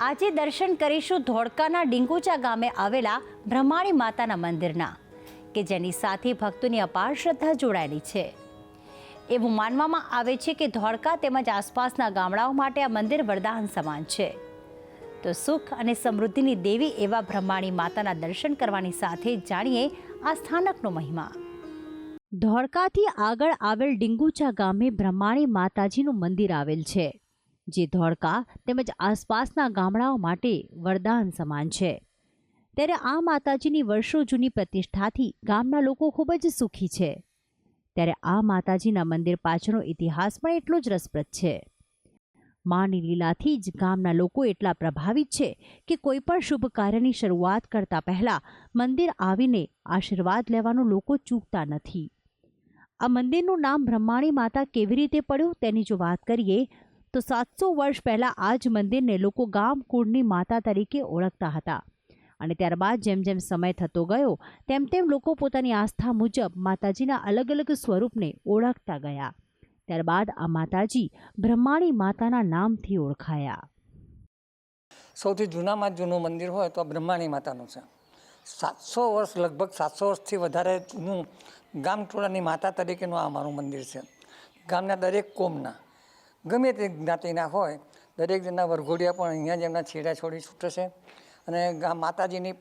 આજે દર્શન કરીશું ધોળકાના ડીંગુચા ગામે આવેલા બ્રહ્માણી માતાના મંદિરના, કે જેની સાથે ભક્તોની અપાર શ્રદ્ધા જોડાયેલી છે. એવું માનવામાં આવે છે કે ધોળકા તેમજ આસપાસના ગામડાઓ માટે આ મંદિર વરદાન સમાન છે. તો સુખ અને સમૃદ્ધિની દેવી એવા બ્રહ્માણી માતાના દર્શન કરવાની સાથે જાણીએ આ સ્થાનકનો મહિમા. ધોળકાથી આગળ આવેલ ડીંગુચા ગામે બ્રહ્માણી માતાજીનું મંદિર આવેલ છે, જે ધોળકા તેમજ આસપાસના ગામડાઓ માટે વરદાન સમાન છે. ત્યારે આ માતાજીની વર્ષો જૂની પ્રતિષ્ઠાથી ગામના લોકો ખૂબ જ સુખી છે. ત્યારે આ માતાજીના મંદિર પાછળનો ઇતિહાસ પણ એટલો જ રસપ્રદ છે. માની લીલાથી જ ગામના લોકો એટલા પ્રભાવિત છે કે કોઈ પણ શુભ કાર્યની શરૂઆત કરતા પહેલા મંદિર આવીને આશીર્વાદ લેવાનું લોકો ચૂકતા નથી. આ મંદિરનું નામ બ્રહ્માણી માતા કેવી રીતે પડ્યું તેની જો વાત કરીએ તો 700 વર્ષ પહેલા આ જ મંદિરને લોકો ગામ કુળની માતા તરીકે ઓળખતા હતા. અને ત્યારબાદ જેમ જેમ સમય થતો ગયો તેમ તેમ લોકો પોતાની આસ્થા મુજબ માતાજીના અલગ અલગ સ્વરૂપને ઓળખતા ગયા. ત્યારબાદ આ માતાજી બ્રહ્માણી માતાના નામથી ઓળખાયા. સૌથી જૂનામાં જૂનું મંદિર હોય તો બ્રહ્માણી માતાનું છે. 700 વર્ષ, લગભગ 700 વર્ષથી વધારે જૂનું ગામટોળાની માતા તરીકેનું આ અમારું મંદિર છે. ગામના દરેક કોમના, ગમે તે જ્ઞાતિના હોય, દરેક જણના વરઘોડિયા પણ અહીંયા જ એમના છેડા છોડી છૂટે છે. અને ગામ માતાજીની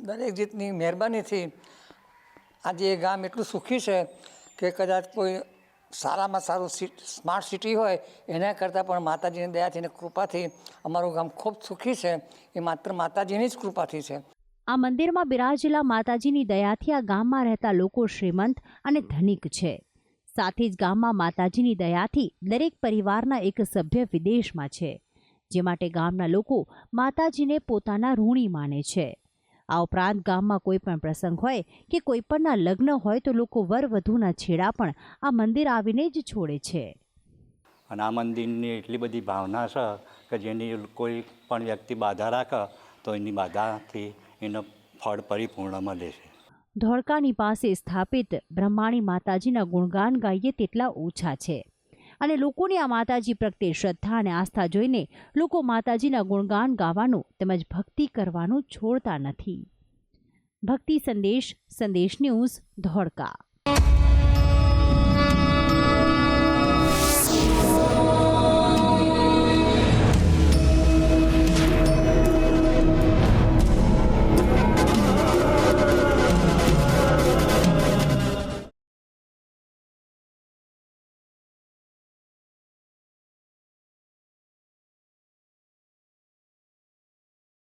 દરેક રીતની મહેરબાનીથી આજે એ ગામ એટલું સુખી છે કે કદાચ કોઈ સારામાં સારું સ્માર્ટ સિટી હોય એના કરતાં પણ માતાજીની દયાથી અને કૃપાથી અમારું ગામ ખૂબ સુખી છે. એ માત્ર માતાજીની જ કૃપાથી છે. આ મંદિરમાં બિરાજેલા માતાજીની દયાથી આ ગામમાં રહેતા લોકો શ્રીમંત અને ધનિક છે. સાથે જ ગામમાં માતાજીની દયાથી દરેક પરિવારના એક સભ્ય વિદેશમાં છે, જે માટે ગામના લોકો માતાજીને પોતાના ઋણી માને છે. આ ઉપરાંત ગામમાં કોઈ પણ પ્રસંગ હોય કે કોઈ પણના લગ્ન હોય તો લોકો વર વધુના છેડા પણ આ મંદિર આવીને જ છોડે છે. અને આ મંદિરની એટલી બધી ભાવના છે કે જેની કોઈ પણ વ્યક્તિ બાધા રાખે તો એની બાધાથી એનો ફળ પરિપૂર્ણ મળે છે. ધોળકાની પાસે સ્થાપિત બ્રહ્માણી માતાજીના ગુણગાન ગાઈએ તેટલા ઓછા છે. અને લોકોની આ માતાજી પ્રત્યે શ્રદ્ધા અને આસ્થા જોઈને લોકો માતાજીના ગુણગાન ગાવાનું તેમજ ભક્તિ કરવાનું છોડતા નથી. ભક્તિ સંદેશ ન્યૂઝ, ધોળકા.